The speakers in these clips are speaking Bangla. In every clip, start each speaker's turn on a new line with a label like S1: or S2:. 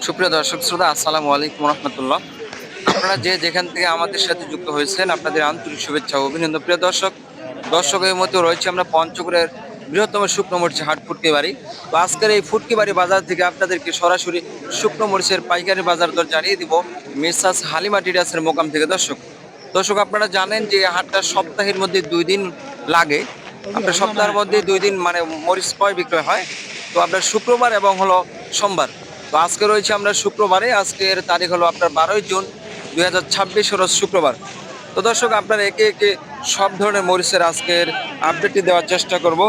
S1: সুপ্রিয় দর্শক শ্রোতা, আসসালামু আলাইকুম রহমতুল্লাহ। আপনারা যে যেখান থেকে আমাদের সাথে যুক্ত হয়েছেন, আপনাদের আন্তরিক শুভেচ্ছা ও অভিনন্দন। প্রিয় দর্শকের মধ্যে রয়েছে আমরা পঞ্চগড়ের বৃহত্তম শুকনো মরিচের হাট ফুটকি বাড়ি। তো আজকের এই ফুটকি বাড়ি বাজার থেকে আপনাদেরকে সরাসরি শুকনো মরিচের পাইকারি বাজার দর জানিয়ে দিব মিসাস হালিমা ট্রেডার্সের মোকাম থেকে। দর্শক আপনারা জানেন যে হাটটা সপ্তাহের মধ্যে 2 দিন লাগে। আপনার সপ্তাহের মধ্যে 2 দিন মানে মরিচ ক্রয় বিক্রয় হয়। তো আপনার শুক্রবার এবং হলো সোমবার। তো আজকে রয়েছে আমরা শুক্রবারে, আজকের তারিখ হলো আপনার 12ই জুন 2026 রোজ শুক্রবার। তো দর্শক আপনারা একে একে সব ধরনের মরিচের আজকের আপডেটটি দেওয়ার চেষ্টা করব।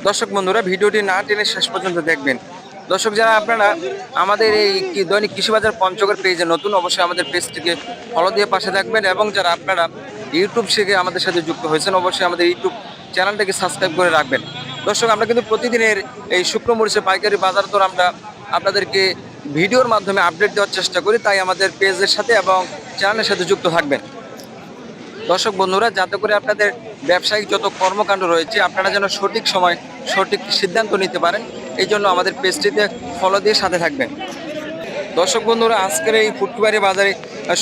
S1: দর্শক বন্ধুরা, ভিডিওটি না টেনে শেষ পর্যন্ত দেখবেন। দর্শক যারা আপনারা আমাদের এই দৈনিক কৃষিবাজার পঞ্চগড় পেজে নতুন, অবশ্যই আমাদের পেজটিকে ফলো দিয়ে পাশে থাকবেন, এবং যারা আপনারা ইউটিউব থেকে আমাদের সাথে যুক্ত হয়েছেন, অবশ্যই আমাদের ইউটিউব চ্যানেলটাকে সাবস্ক্রাইব করে রাখবেন। দর্শক আমরা কিন্তু প্রতিদিনের এই শুকনো মরিচের পাইকারি বাজার দর আমরা আপনাদেরকে ভিডিওর মাধ্যমে আপডেট দেওয়ার চেষ্টা করি, তাই আমাদের পেজের সাথে এবং চ্যানেলের সাথে যুক্ত থাকবেন। দর্শক বন্ধুরা, যাতে করে আপনাদের ব্যবসায়িক যত কর্মকাণ্ড রয়েছে আপনারা যেন সঠিক সময় সঠিক সিদ্ধান্ত নিতে পারেন, এই জন্য আমাদের পেজটিতে ফলো দিয়ে সাথে থাকবেন। দর্শক বন্ধুরা, আজকের এই ফুটকিবাড়ি বাজারে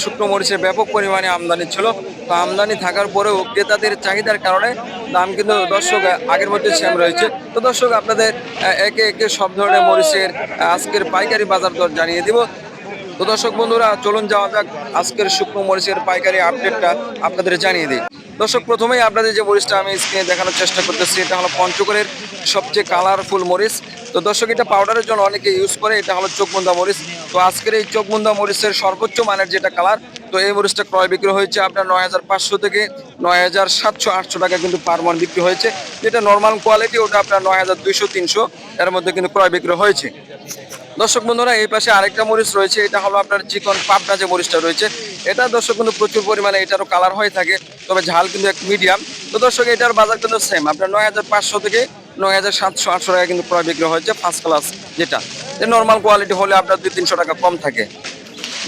S1: শুকনো মরিচের ব্যাপক পরিমাণে আমদানি ছিল। তো আমদানি থাকার পরেও ক্রেতাদের চাহিদার কারণে দাম কিন্তু দর্শক আগের মধ্যে সেম রয়েছে। তো দর্শক আপনাদের একে একে সব ধরনের মরিচের আজকের পাইকারি বাজার দর জানিয়ে দিব। তো দর্শক বন্ধুরা, চলুন যাওয়া যাক আজকের শুকনো মরিচের পাইকারি আপডেটটা আপনাদের জানিয়ে দিই। দর্শক প্রথমেই আপনাদের যে মরিচটা আমি স্ক্রিনে দেখানোর চেষ্টা করতেছি, এটা হলো পঞ্চগড়ের সবচেয়ে কালারফুল মরিচ। তো দর্শক এটা পাউডারের জন্য অনেকে ইউজ করে, এটা হলো চোখমুন্দা মরিচ। তো আজকের এই চোখমুন্দা মরিচের সর্বোচ্চ মানের যেটা কালার, তো এই মরিচটা ক্রয় বিক্রি হয়েছে আপনার 9,500 থেকে 9,700-800 টাকা কিন্তু পার মন বিক্রি হয়েছে। যেটা নর্মাল কোয়ালিটি ওটা আপনার 9,200-300 এর মধ্যে কিন্তু ক্রয় বিক্রি হয়েছে। দর্শক বন্ধুরা, এই পাশে আরেকটা মরিচ রয়েছে, এটা হলো আপনার চিকন পাবনা যে মরিচটা রয়েছে, এটা দর্শক কিন্তু প্রচুর পরিমাণে এটারও কালার হয়ে থাকে, তবে ঝাল কিন্তু এক মিডিয়াম। তো দর্শক এটার বাজার কিন্তু সেম আপনার 9,500 থেকে 9,700-800 টাকা কিন্তু ক্রয় বিক্রি হয়েছে ফার্স্ট ক্লাস, যেটা নর্মাল কোয়ালিটি হলে আপনার 200-300 টাকা কম থাকে।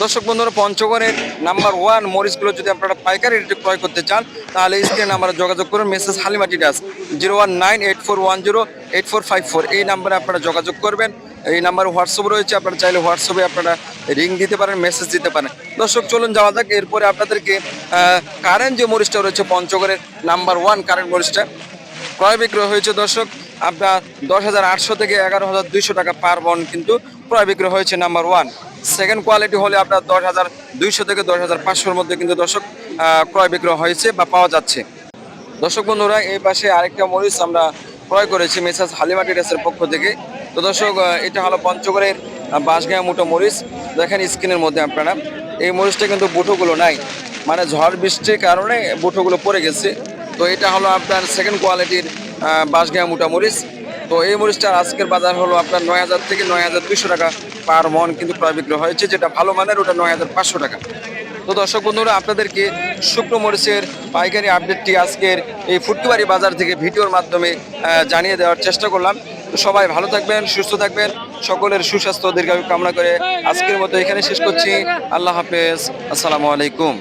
S1: দর্শক বন্ধুরা, পঞ্চগড়ের নাম্বার 1 মরিচগুলো যদি আপনারা পাইকারি রেটে ক্রয় করতে চান, তাহলে স্ক্রিনে নাম্বারে যোগাযোগ করুন। মেসেজ হালিমা ট্রেডার্স 01984108454 এই নাম্বারে আপনারা যোগাযোগ করবেন। এই নাম্বারে হোয়াটসঅ্যাপ রয়েছে, আপনারা চাইলে হোয়াটসঅ্যাপে আপনারা রিং দিতে পারেন, মেসেজ দিতে পারেন। দর্শক চলুন যাওয়া যাক। এরপরে আপনাদেরকে কারেন্ট যে মরিচটা রয়েছে পঞ্চগড়ের নাম্বার 1 কারেন্ট মরিচটা ক্রয় বিক্রয় হয়েছে দর্শক আপনার 10,800 থেকে 11,200 টাকা পার বন কিন্তু ক্রয় বিক্রয় হয়েছে নাম্বার 1। সেকেন্ড কোয়ালিটি হলে আপনার 10,200 থেকে 10,500-এর মধ্যে কিন্তু দর্শক ক্রয় বিক্রয় হয়েছে বা পাওয়া যাচ্ছে। দর্শক বন্ধুরা, এই পাশে আরেকটা মরিচ আমরা ক্রয় করেছি মেসাজ হালিমা ট্রেডার্সের পক্ষ থেকে। তো দর্শক এটা হলো পঞ্চগড়ের বাঁশগাঁয়া মুঠো মরিচ। দেখেন স্ক্রিনের মধ্যে আপনারা, এই মরিচটা কিন্তু বুটোগুলো নাই, মানে ঝড় বৃষ্টির কারণে বুটোগুলো পড়ে গেছে। তো এটা হলো আপনার সেকেন্ড কোয়ালিটির বাঁশগাঁয়া মুঠা মরিচ। তো এই মরিচটার আজকের বাজার হলো আপনার 9,000 থেকে 9,200 টাকা পার মন কিন্তু ক্রয় বিক্রয় হয়েছে, যেটা ভালো মানের ওটা 9,500 টাকা। তো দর্শক বন্ধুরা, আপনাদেরকে শুকনো মরিচের পাইকারি আপডেটটি আজকের এই ফুটকিবাড়ি বাজার থেকে ভিডিওর মাধ্যমে জানিয়ে দেওয়ার চেষ্টা করলাম। তো সবাই ভালো থাকবেন, সুস্থ থাকবেন, সকলের সুস্বাস্থ্য দীর্ঘায়ু কামনা করে আজকের মতো এখানে শেষ করছি। আল্লাহ হাফেজ, আসসালামু আলাইকুম।